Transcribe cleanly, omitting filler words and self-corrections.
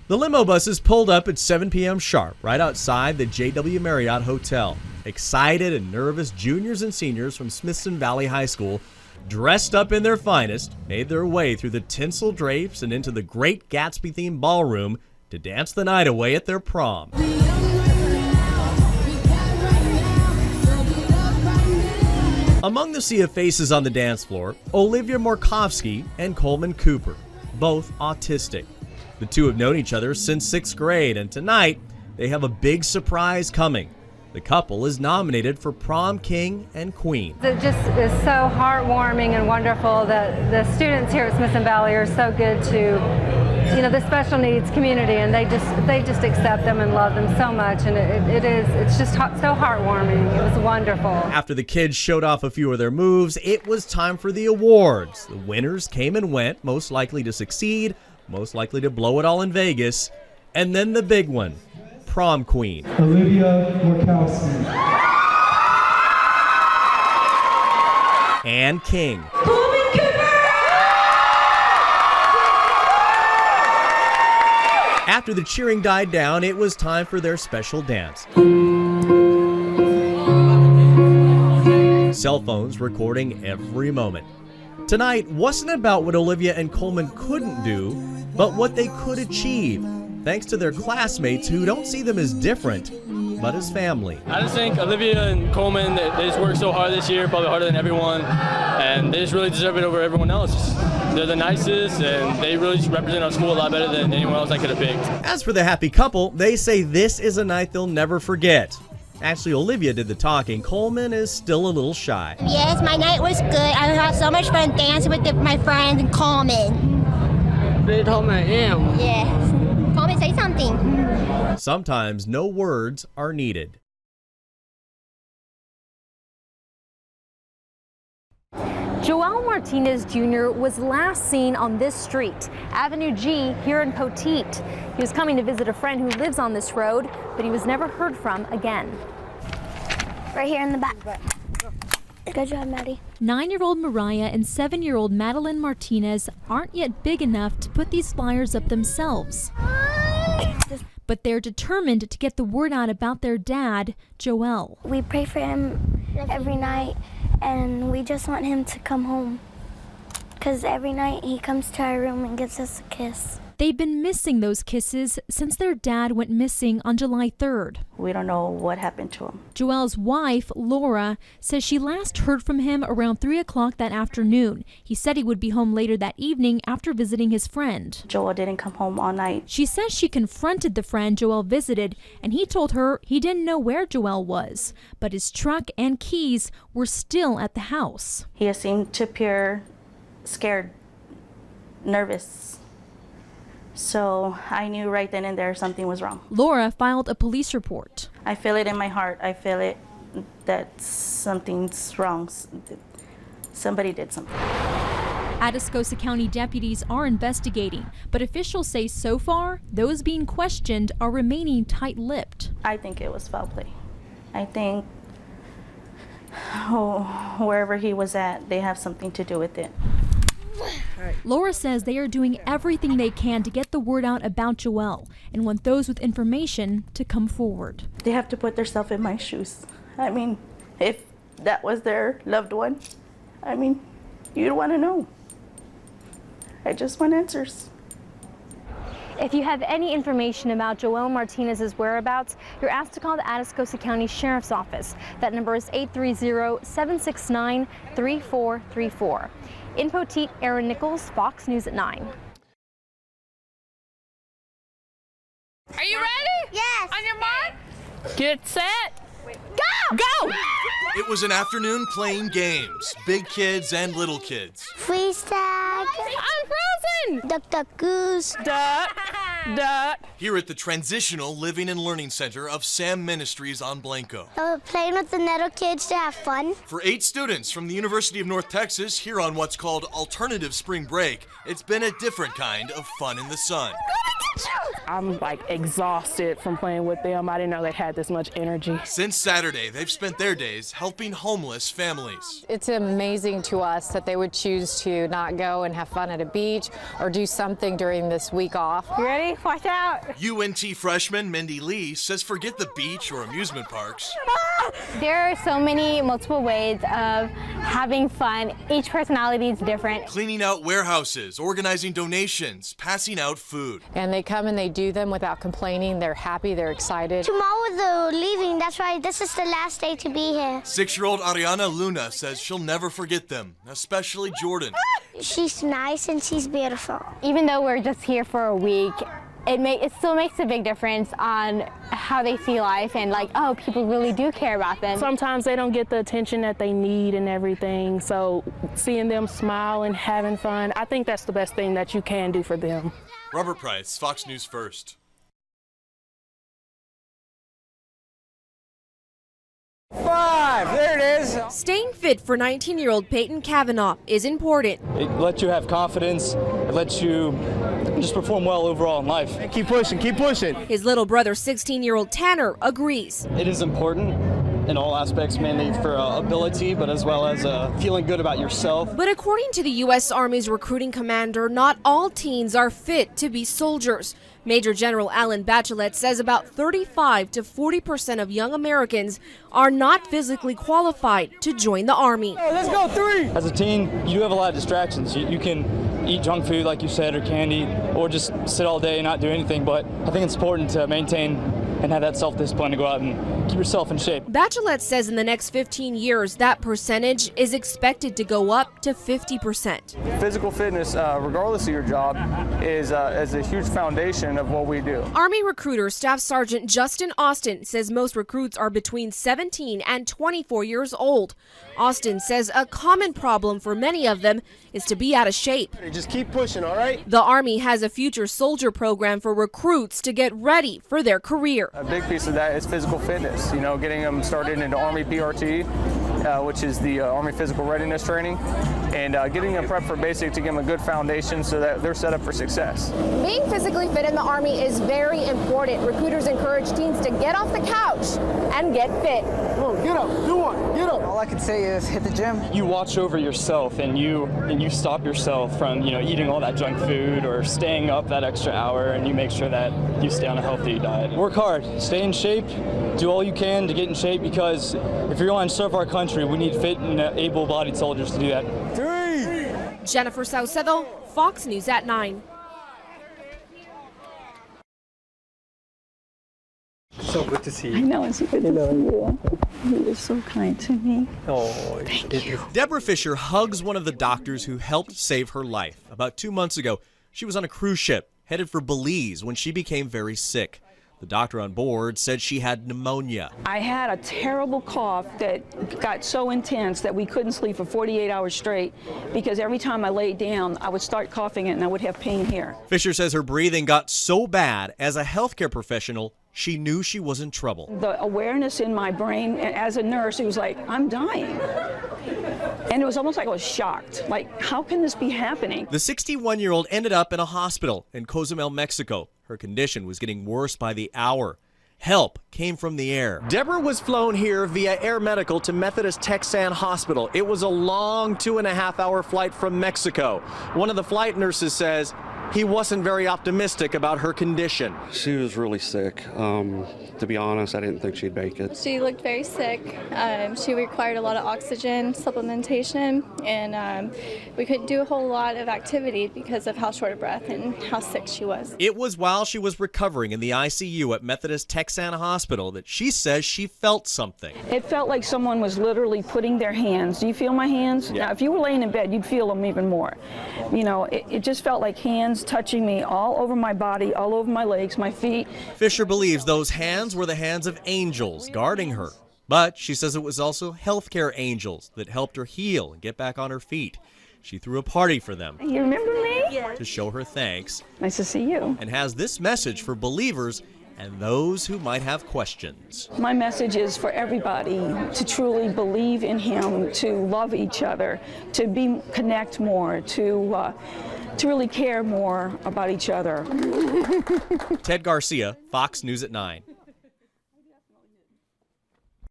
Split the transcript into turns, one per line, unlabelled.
The limo buses pulled up at 7 p.m. sharp right outside the JW Marriott Hotel. Excited and nervous juniors and seniors from Smithson Valley High School, dressed up in their finest, made their way through the tinsel drapes and into the Great Gatsby-themed ballroom to dance the night away at their prom. Among the sea of faces on the dance floor, Olivia Morkovsky and Coleman Cooper, both autistic. The two have known each other since 6th grade, and tonight they have a big surprise coming. The couple is nominated for Prom King and Queen.
It just is so heartwarming and wonderful that the students here at Smithson Valley are so good to, the special needs community, and they just accept them and love them so much, and it's just so heartwarming. It was wonderful.
After the kids showed off a few of their moves, it was time for the awards. The winners came and went, most likely to succeed, most likely to blow it all in Vegas, and then the big one, Prom Queen.
Olivia Morkowski.
And King. After the cheering died down, it was time for their special dance. Cell phones recording every moment. Tonight wasn't about what Olivia and Coleman couldn't do, but what they could achieve, thanks to their classmates who don't see them as different, but as family.
I just think Olivia and Coleman, they just worked so hard this year, probably harder than everyone, and they just really deserve it over everyone else. They're the nicest, and they really just represent our school a lot better than anyone else I could have picked. As
for the happy couple, they say this is a night they'll never forget. Actually, Olivia did the talking. Coleman is still a little shy.
Yes, my night was good. I had so much fun dancing with my friends and Coleman.
They told me I am.
Yes. Coleman, say something.
Sometimes no words are needed.
Joel Martinez Jr. was last seen on this street, Avenue G, here in Poteet. He was coming to visit a friend who lives on this road, but he was never heard from again.
Right here in the back. Good job, Maddie.
9-year-old Mariah and 7-year-old Madeline Martinez aren't yet big enough to put these flyers up themselves. But they're determined to get the word out about their dad, Joel.
We pray for him every night, and we just want him to come home. Because every night he comes to our room and gives us a kiss.
They've been missing those kisses since their dad went missing on July 3rd.
We don't know what happened to him.
Joel's wife, Laura, says she last heard from him around 3 o'clock that afternoon. He said he would be home later that evening after visiting his friend.
Joel didn't come home all night.
She says she confronted the friend Joel visited, and he told her he didn't know where Joel was, but his truck and keys were still at the house.
He seemed to appear scared, nervous. So I knew right then and there something was wrong.
Laura filed a police report.
I feel it in my heart. I feel it that something's wrong. Somebody did something.
Atascosa County deputies are investigating, but officials say so far, those being questioned are remaining tight-lipped.
I think it was foul play. I think wherever he was at, they have something to do with it.
Laura says they are doing everything they can to get the word out about Joel and want those with information to come forward.
They have to put themselves in my shoes. I mean, if that was their loved one, I mean, you'd want to know. I just want answers.
If you have any information about Joel Martinez's whereabouts, you're asked to call the Atascosa County Sheriff's Office. That number is 830-769-3434. In Poteet, Aaron Nichols, Fox News at 9.
Are you ready?
Yes.
On your mark, get set, go! Go!
It was an afternoon playing games, big kids and little kids.
Freeze tag.
I'm frozen!
Duck, duck, goose.
Duck, duck.
Here at the Transitional Living and Learning Center of Sam Ministries on Blanco.
Playing with the little kids to have fun.
For 8 students from the University of North Texas here on what's called Alternative Spring Break, it's been a different kind of fun in the sun.
Go to
I'm like exhausted from playing with them. I didn't know they had this much energy.
Since Saturday, they've spent their days helping homeless families.
It's amazing to us that they would choose to not go and have fun at a beach or do something during this week off.
You ready? Watch out.
UNT freshman Mindy Lee says forget the beach or amusement parks.
There are so many multiple ways of having fun. Each personality is different.
Cleaning out warehouses, organizing donations, passing out food.
And they come and they do them without complaining. They're happy, they're excited.
Tomorrow they're leaving, that's why this is the last day to be here.
6-year-old Ariana Luna says she'll never forget them, especially Jordan.
She's nice and she's beautiful.
Even though we're just here for a week, it still makes a big difference on how they see life and like, oh, people really do care about them.
Sometimes they don't get the attention that they need and everything, so seeing them smile and having fun, I think that's the best thing that you can do for them.
Robert Price, Fox News First.
There it is.
Staying fit for 19-year-old Peyton Kavanaugh is important.
It lets you have confidence. It lets you just perform well overall in life. And keep pushing, keep pushing.
His little brother, 16-year-old Tanner, agrees.
It is important in all aspects, mainly for ability, but as well as feeling good about yourself.
But according to the U.S. Army's recruiting commander, not all teens are fit to be soldiers. Major General Alan Bachelet says about 35 to 40% of young Americans are not physically qualified to join the Army.
Oh, let's go 3! As a teen, you do have a lot of distractions. You can eat junk food, like you said, or candy, or just sit all day and not do anything, but I think it's important to maintain and have that self-discipline to go out and keep yourself in shape.
Bachelet says in the next 15 years, that percentage is expected to go up to 50%.
Physical fitness, regardless of your job, is a huge foundation of what we do.
Army recruiter Staff Sergeant Justin Austin says most recruits are between 17 and 24 years old. Austin says a common problem for many of them is to be out of shape.
Just keep pushing, all right?
The Army has a future soldier program for recruits to get ready for their career.
A big piece of that is physical fitness, getting them started into Army PRT, which is the Army Physical Readiness Training, and getting them prepped for basic to give them a good foundation so that they're set up for success.
Being physically fit in the Army is very important. Recruiters encourage teens to get off the couch and get fit.
Oh, get up, do one, get up.
All I can say is hit the gym.
You watch over yourself and you stop yourself from, eating all that junk food or staying up that extra hour, and you make sure that you stay on a healthy diet. Work hard, stay in shape, do all you can to get in shape, because if you're going to serve our country, we need fit and able-bodied soldiers to do that.
3! Jennifer Saucedo, Fox News at 9.
So good to see you.
I know, it's good to see you. He was so kind to me.
Oh,
thank you.
Deborah Fisher hugs one of the doctors who helped save her life. About 2 months ago, she was on a cruise ship headed for Belize when she became very sick. The doctor on board said she had pneumonia.
I had a terrible cough that got so intense that we couldn't sleep for 48 hours straight, because every time I laid down, I would start coughing and I would have pain here.
Fisher says her breathing got so bad, as a healthcare professional, she knew she was in trouble.
The awareness in my brain, as a nurse, it was like, I'm dying. And it was almost like I was shocked. Like, how can this be happening?
The 61-year-old ended up in a hospital in Cozumel, Mexico. Her condition was getting worse by the hour. Help came from the air.
Deborah was flown here via Air Medical to Methodist Texan Hospital. It was a long 2.5-hour flight from Mexico. One of the flight nurses says he wasn't very optimistic about her condition.
She was really sick. To be honest, I didn't think she'd make it.
She looked very sick. She required a lot of oxygen supplementation, and we couldn't do a whole lot of activity because of how short of breath and how sick she was.
It was while she was recovering in the ICU at Methodist Texan Hospital that she says she felt something.
It felt like someone was literally putting their hands. Do you feel my hands?
Yeah.
Now, if you were laying in bed, you'd feel them even more. It just felt like hands touching me all over my body, all over my legs, my feet.
Fisher believes those hands were the hands of angels guarding her. But she says it was also healthcare angels that helped her heal and get back on her feet. She threw a party for them.
You remember me? Yeah.
To show her thanks.
Nice to see you.
And has this message for believers and those who might have questions.
My message is for everybody to truly believe in Him, to love each other, to connect more, to
to really care more about each other.
Ted Garcia, Fox News at 9.